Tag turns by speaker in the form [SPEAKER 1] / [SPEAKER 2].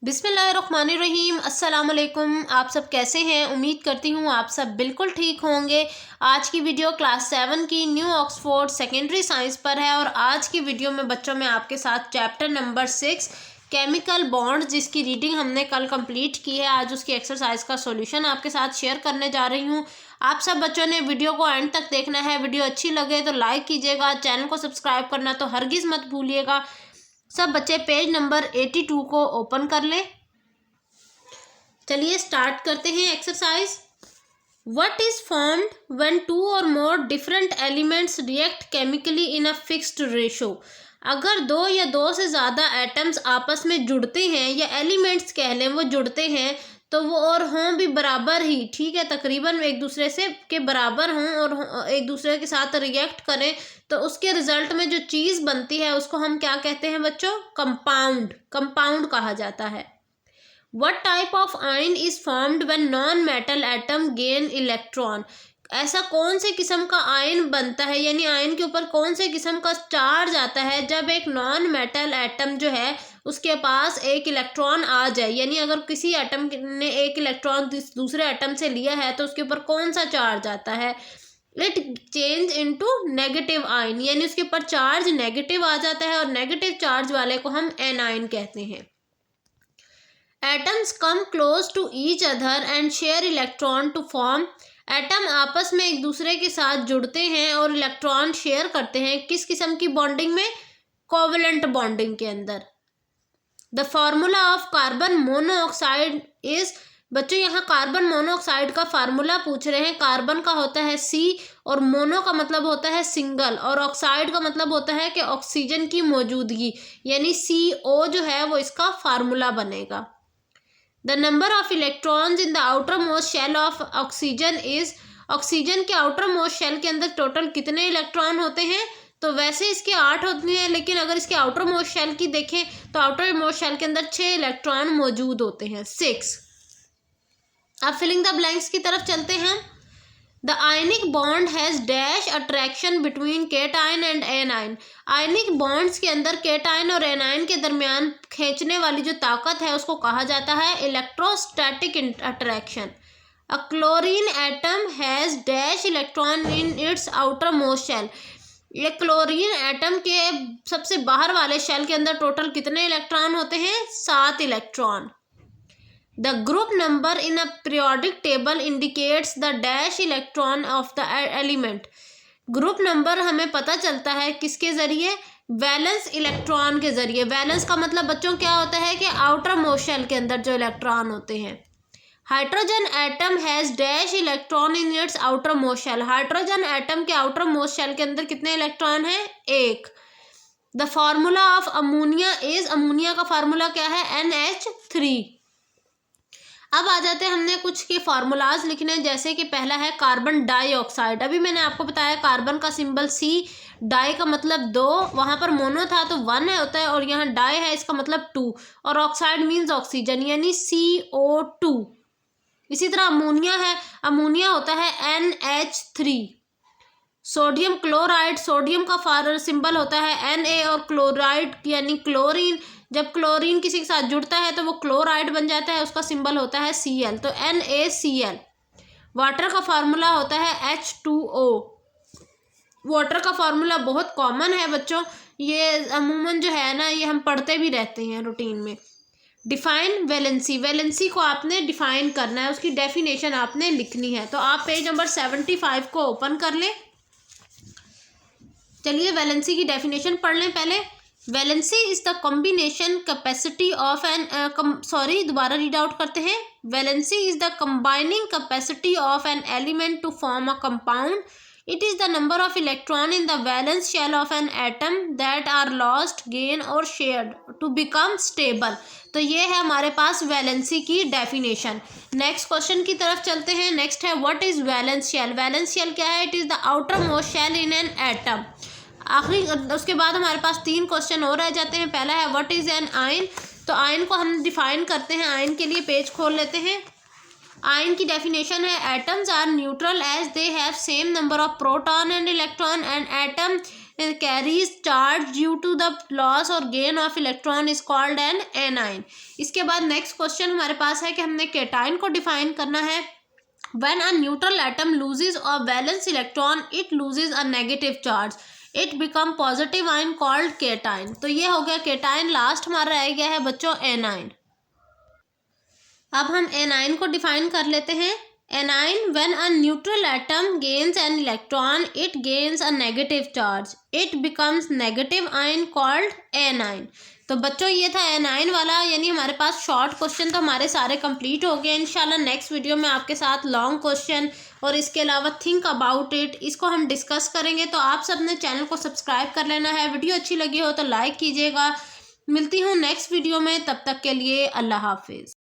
[SPEAKER 1] बिस्मिल्लाहिर्रहमानिर्रहीम। अस्सलाम वालेकुम। आप सब कैसे हैं? उम्मीद करती हूँ आप सब बिल्कुल ठीक होंगे। आज की वीडियो क्लास 7 की न्यू ऑक्सफोर्ड सेकेंडरी साइंस पर है और आज की वीडियो में बच्चों में आपके साथ चैप्टर नंबर 6 केमिकल बॉन्ड, जिसकी रीडिंग हमने कल कंप्लीट की है, आज उसकी एक्सरसाइज का सॉल्यूशन आपके साथ शेयर करने जा रही हूँ। आप सब बच्चों ने वीडियो को एंड तक देखना है। वीडियो अच्छी लगे तो लाइक कीजिएगा, चैनल को सब्सक्राइब करना तो हरगिज़ मत भूलिएगा। सब बच्चे पेज नंबर 82 को ओपन कर लें। चलिए स्टार्ट करते हैं exercise. What is formed when 2 और more different elements react chemically in a fixed ratio. अगर 2 या 2 से ज़्यादा एटम्स आपस में जुड़ते हैं या एलिमेंट्स कह लें वो जुड़ते हैं तो वो और हों भी बराबर ही, ठीक है, तकरीबन एक दूसरे से के बराबर हों और एक दूसरे के साथ रिएक्ट करें तो उसके रिजल्ट में जो चीज़ बनती है उसको हम क्या कहते हैं बच्चों? कंपाउंड। कंपाउंड कहा जाता है। What type of ion is formed when non-metal atom gain electron? ऐसा कौन से किस्म का आयन बनता है, यानी आयन के ऊपर कौन से किस्म का चार्ज आता है जब एक नॉन मेटल एटम जो है उसके पास एक इलेक्ट्रॉन आ जाए। यानी अगर किसी एटम ने एक इलेक्ट्रॉन दूसरे एटम से लिया है तो उसके ऊपर कौन सा चार्ज आता है? It change into negative ion, यानी उसके ऊपर चार्ज नेगेटिव आ जाता है और नेगेटिव चार्ज वाले को हम एनायन कहते हैं। Atoms come close to each other and share electron to form। Atom आपस में एक दूसरे के साथ जुड़ते हैं और इलेक्ट्रॉन शेयर करते हैं। किस किस्म की बॉन्डिंग में? कोवेलेंट बॉन्डिंग के अंदर। The formula of carbon monoxide is. बच्चों यहाँ कार्बन मोनोऑक्साइड का फार्मूला पूछ रहे हैं। कार्बन का होता है C और मोनो का मतलब होता है सिंगल और ऑक्साइड का मतलब होता है कि ऑक्सीजन की मौजूदगी, यानी CO जो है वो इसका फार्मूला बनेगा। The number of electrons in the outermost shell of oxygen is। Oxygen के outermost shell के अंदर टोटल कितने इलेक्ट्रॉन होते हैं? तो वैसे इसके 8 होते हैं, लेकिन अगर इसके outermost shell की देखें तो outermost shell के अंदर 6 इलेक्ट्रॉन मौजूद होते हैं, 6। अब फिलिंग द ब्लैंक्स की तरफ चलते हैं। The ionic bond has dash attraction between cation and anion। Ionic bonds के अंदर केटाइन और एनायन के दरमियान खींचने वाली जो ताकत है उसको कहा जाता है electrostatic attraction. A chlorine atom has dash electron in its outermost shell. ये क्लोरीन एटम के सबसे बाहर वाले शेल के अंदर टोटल कितने इलेक्ट्रॉन होते हैं? 7 electron. The group number in a periodic table indicates the dash electron of the element। Group number हमें पता चलता है किसके ज़रिए? वैलेंस इलेक्ट्रॉन के ज़रिए। वैलेंस का मतलब बच्चों क्या होता है कि आउटर मोस्ट शेल के अंदर जो इलेक्ट्रॉन होते हैं। Hydrogen atom has dash electron in its outermost shell. Hydrogen atom के आउटर मोस्ट शेल के अंदर कितने इलेक्ट्रॉन हैं? 1। The formula of ammonia is. Ammonia का फार्मूला क्या है? NH3। अब आ जाते हैं हमने कुछ के फार्मूलाज लिखने, जैसे कि पहला है कार्बन डाइऑक्साइड। अभी मैंने आपको बताया कार्बन का सिंबल C, डाई का मतलब 2, वहाँ पर मोनो था तो 1 है होता है और यहाँ डाई है इसका मतलब 2 और ऑक्साइड मीन्स ऑक्सीजन यानी CO2। इसी तरह अमोनिया है, अमोनिया होता है NH3। सोडियम क्लोराइड, सोडियम का सिंबल होता है Na और क्लोराइड यानी क्लोरीन। जब क्लोरीन किसी के साथ जुड़ता है तो वो क्लोराइड बन जाता है, उसका सिंबल होता है Cl, तो NaCl। वाटर का फार्मूला होता है H2O। वाटर का फार्मूला बहुत कॉमन है बच्चों, ये अमूमन जो है ना ये हम पढ़ते भी रहते हैं रूटीन में। Define valency. वैलेंसी को आपने डिफाइन करना है, उसकी डेफिनेशन आपने लिखनी है। तो आप पेज नंबर 75 को ओपन कर लें। चलिए वैलेंसी की डेफिनेशन पढ़ लें पहले। Valency is the combination capacity of an दोबारा रीड आउट करते हैं। Valency is the combining capacity of an element to form a compound. It is the number of electron in the valence shell of an atom that are lost, gain और shared to become stable. तो ये है हमारे पास valency की definition. Next question की तरफ चलते हैं। नेक्स्ट है what is valence shell. Valence shell क्या है? It is the outermost shell in an atom. आखिरी उसके बाद हमारे पास 3 क्वेश्चन और रह जाते हैं। पहला है व्हाट इज़ एन आयन। तो आयन को हम डिफाइन करते हैं। आयन के लिए पेज खोल लेते हैं। आयन की डेफिनेशन है atoms are neutral as they have same number of proton and electron and atom carries charge due to the loss or gain of electron is called an anion। इसके बाद next question हमारे पास है कि हमने cation को define करना है। When a neutral atom loses a valence electron, it loses a negative charge. It become positive ion called cation। तो ये हो गया केटाइन। लास्ट हमारा रह गया है बच्चों एनाइन। अब हम एनाइन को डिफाइन कर लेते हैं। A9, when a neutral atom gains an electron, it gains a negative charge. It becomes negative ion called anion। तो बच्चों ये था एनाइन वाला, यानी हमारे पास शॉर्ट क्वेश्चन तो हमारे सारे कंप्लीट हो गए। इंशाल्लाह नेक्स्ट वीडियो में आपके साथ लॉन्ग क्वेश्चन और इसके अलावा थिंक अबाउट इट, इसको हम डिस्कस करेंगे। तो आप सब ने चैनल को सब्सक्राइब कर लेना है। वीडियो अच्छी लगी हो तो लाइक कीजिएगा। मिलती हूँ नेक्स्ट वीडियो में, तब तक के लिए अल्लाह हाफिज़।